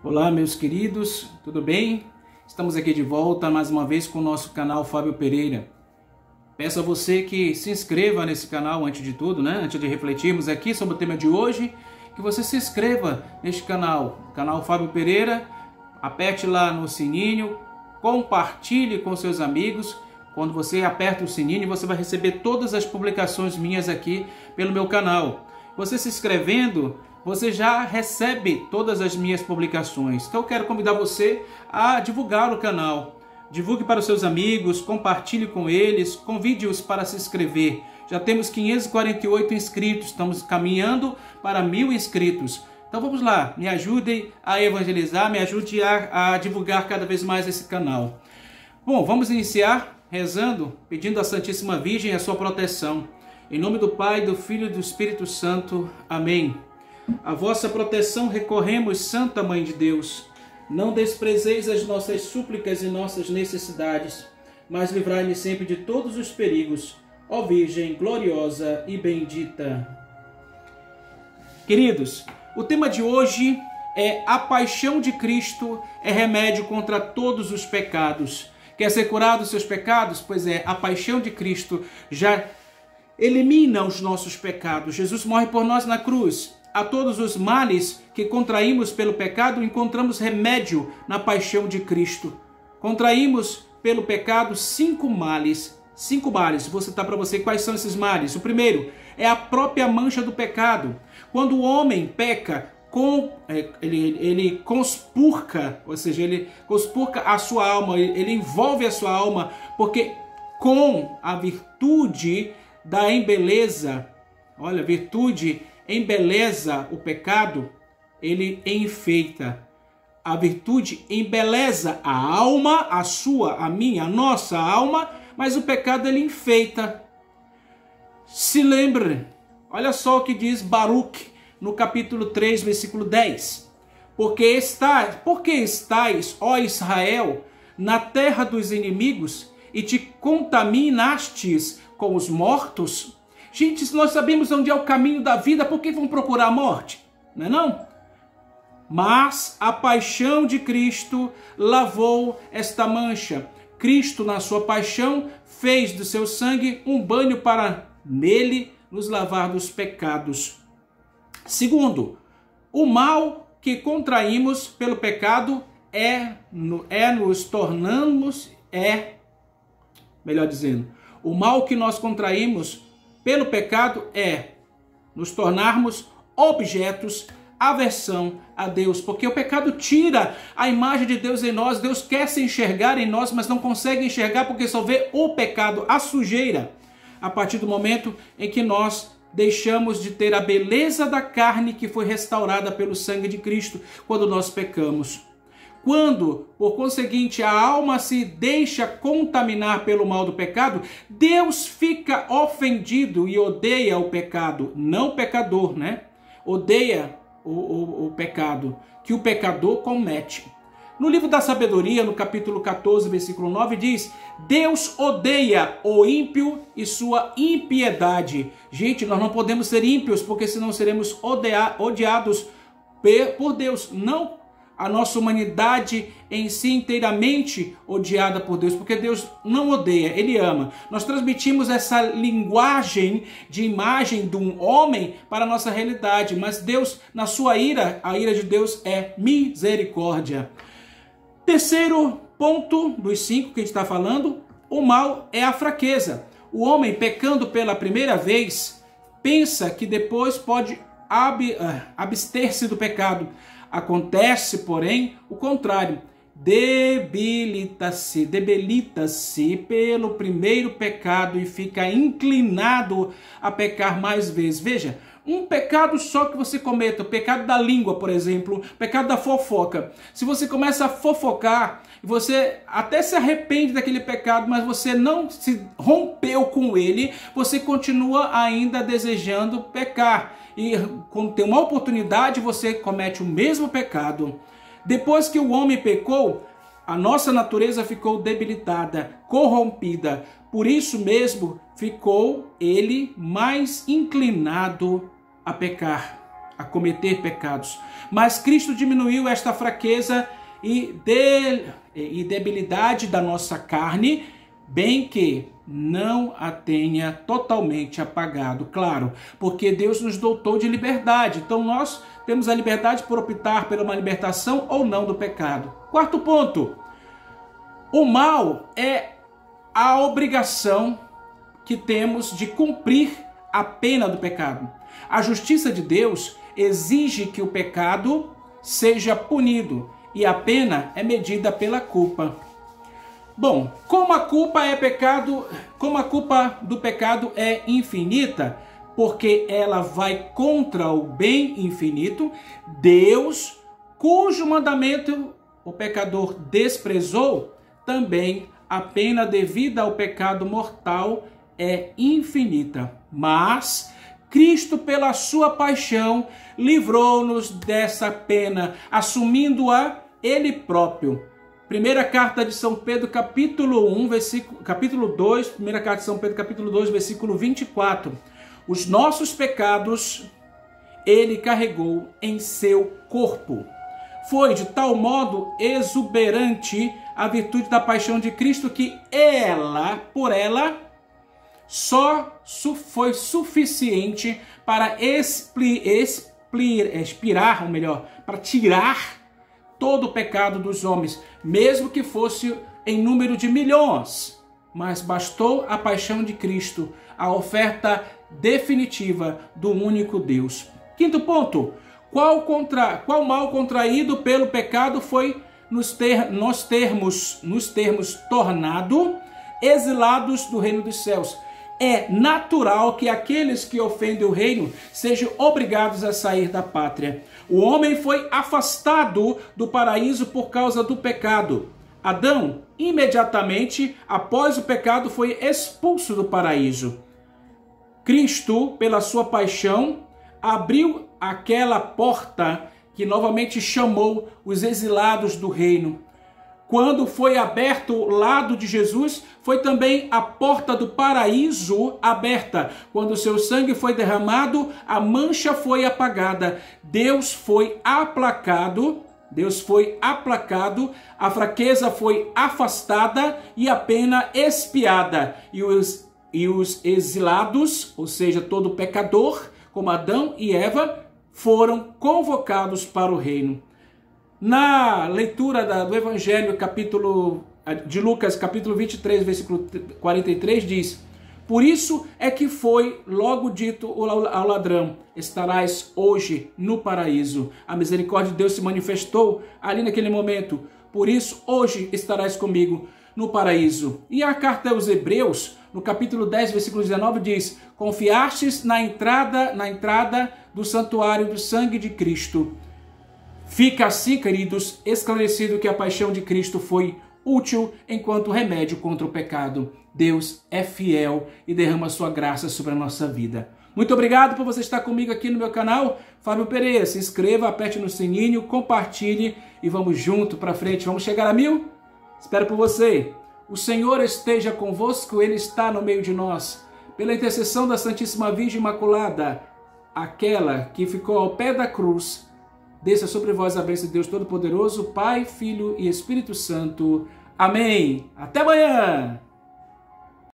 Olá, meus queridos, tudo bem? Estamos aqui de volta mais uma vez com o nosso canal Fábio Pereira. Peço a você que se inscreva nesse canal antes de tudo, Antes de refletirmos aqui sobre o tema de hoje, que você se inscreva neste canal, canal Fábio Pereira, aperte lá no sininho, compartilhe com seus amigos. Quando você aperta o sininho, você vai receber todas as publicações minhas aqui pelo meu canal. Você se inscrevendo, você já recebe todas as minhas publicações. Então eu quero convidar você a divulgar o canal. Divulgue para os seus amigos, compartilhe com eles, convide-os para se inscrever. Já temos 548 inscritos, estamos caminhando para 1000 inscritos. Então vamos lá, me ajudem a evangelizar, me ajude a divulgar cada vez mais esse canal. Bom, vamos iniciar rezando, pedindo à Santíssima Virgem a sua proteção. Em nome do Pai, do Filho e do Espírito Santo. Amém. A vossa proteção recorremos, Santa Mãe de Deus. Não desprezeis as nossas súplicas e nossas necessidades, mas livrai-me sempre de todos os perigos, ó Virgem gloriosa e bendita. Queridos, o tema de hoje é a paixão de Cristo é remédio contra todos os pecados. Quer ser curado dos seus pecados? Pois é, a paixão de Cristo já elimina os nossos pecados. Jesus morre por nós na cruz. A todos os males que contraímos pelo pecado, encontramos remédio na paixão de Cristo. Contraímos pelo pecado 5 males. 5 males. Vou citar para você quais são esses males. O primeiro é a própria mancha do pecado. Quando o homem peca, ele conspurca, ou seja, ele conspurca a sua alma, ele envolve a sua alma, porque com a virtude da embeleza, olha, a virtude embeleza o pecado, ele enfeita. A virtude embeleza a alma, a sua, a minha, a nossa alma, mas o pecado ele enfeita. Se lembre, olha só o que diz Baruque no capítulo 3, versículo 10. Porque estais, ó Israel, na terra dos inimigos e te contaminastes com os mortos? Gente, se nós sabemos onde é o caminho da vida, por que vão procurar a morte? Não é não? Mas a paixão de Cristo lavou esta mancha. Cristo, na sua paixão, fez do seu sangue um banho para nele nos lavar dos pecados. Segundo, o mal que contraímos pelo pecado o mal que nós contraímos pelo pecado é nos tornarmos objetos, aversão a Deus, porque o pecado tira a imagem de Deus em nós. Deus quer se enxergar em nós, mas não consegue enxergar porque só vê o pecado, a sujeira, a partir do momento em que nós deixamos de ter a beleza da carne que foi restaurada pelo sangue de Cristo quando nós pecamos. Quando, por conseguinte, a alma se deixa contaminar pelo mal do pecado, Deus fica ofendido e odeia o pecado, não o pecador, Odeia o pecado que o pecador comete. No livro da Sabedoria, no capítulo 14, versículo 9, diz: Deus odeia o ímpio e sua impiedade. Gente, nós não podemos ser ímpios, porque senão seremos odiados por Deus. Não a nossa humanidade em si inteiramente odiada por Deus, porque Deus não odeia, Ele ama. Nós transmitimos essa linguagem de imagem de um homem para a nossa realidade, mas Deus, na sua ira, a ira de Deus é misericórdia. Terceiro ponto dos 5 que a gente está falando, o mal é a fraqueza. O homem pecando pela primeira vez, pensa que depois pode abster-se do pecado. Acontece, porém, o contrário. Debilita-se pelo primeiro pecado e fica inclinado a pecar mais vezes. Veja, um pecado só que você cometa, o pecado da língua, por exemplo, o pecado da fofoca. Se você começa a fofocar, você até se arrepende daquele pecado, mas você não se rompeu com ele, você continua ainda desejando pecar. E quando tem uma oportunidade, você comete o mesmo pecado. Depois que o homem pecou, a nossa natureza ficou debilitada, corrompida. Por isso mesmo, ficou ele mais inclinado a pecar. a cometer pecados. Mas Cristo diminuiu esta fraqueza e debilidade da nossa carne, bem que não a tenha totalmente apagado, claro, porque Deus nos dotou de liberdade. Então nós temos a liberdade por optar por uma libertação ou não do pecado. Quarto ponto, o mal é a obrigação que temos de cumprir a pena do pecado. A justiça de Deus exige que o pecado seja punido e a pena é medida pela culpa. Bom, como a culpa do pecado é infinita, porque ela vai contra o bem infinito, Deus, cujo mandamento o pecador desprezou, também a pena devida ao pecado mortal é infinita. Mas Cristo, pela sua paixão, livrou-nos dessa pena, assumindo-a Ele próprio. Primeira carta de São Pedro, capítulo 2, primeira carta de São Pedro, capítulo 2, versículo 24. Os nossos pecados Ele carregou em seu corpo. Foi de tal modo exuberante a virtude da paixão de Cristo que por ela, só foi suficiente para para tirar todo o pecado dos homens, mesmo que fosse em número de milhões. Mas bastou a paixão de Cristo, a oferta definitiva do único Deus. Quinto ponto, qual mal contraído pelo pecado foi nos termos tornado exilados do reino dos céus? É natural que aqueles que ofendem o reino sejam obrigados a sair da pátria. O homem foi afastado do paraíso por causa do pecado. Adão, imediatamente após o pecado, foi expulso do paraíso. Cristo, pela sua paixão, abriu aquela porta que novamente chamou os exilados do reino. Quando foi aberto o lado de Jesus, foi também a porta do paraíso aberta. Quando o seu sangue foi derramado, a mancha foi apagada. Deus foi aplacado, a fraqueza foi afastada e a pena expiada. E os exilados, ou seja, todo pecador, como Adão e Eva, foram convocados para o reino. Na leitura do Evangelho de Lucas, capítulo 23, versículo 43, diz: por isso é que foi logo dito ao ladrão, estarás hoje no paraíso. A misericórdia de Deus se manifestou ali naquele momento. Por isso, hoje estarás comigo no paraíso. E a carta aos Hebreus, no capítulo 10, versículo 19, diz: confiastes na entrada do santuário do sangue de Cristo. Fica assim, queridos, esclarecido que a paixão de Cristo foi útil enquanto remédio contra o pecado. Deus é fiel e derrama sua graça sobre a nossa vida. Muito obrigado por você estar comigo aqui no meu canal, Fábio Pereira. Se inscreva, aperte no sininho, compartilhe e vamos junto para frente. Vamos chegar a 1000? Espero por você. O Senhor esteja convosco, Ele está no meio de nós. Pela intercessão da Santíssima Virgem Imaculada, aquela que ficou ao pé da cruz, desça sobre vós a bênção de Deus Todo-Poderoso, Pai, Filho e Espírito Santo. Amém. Até amanhã!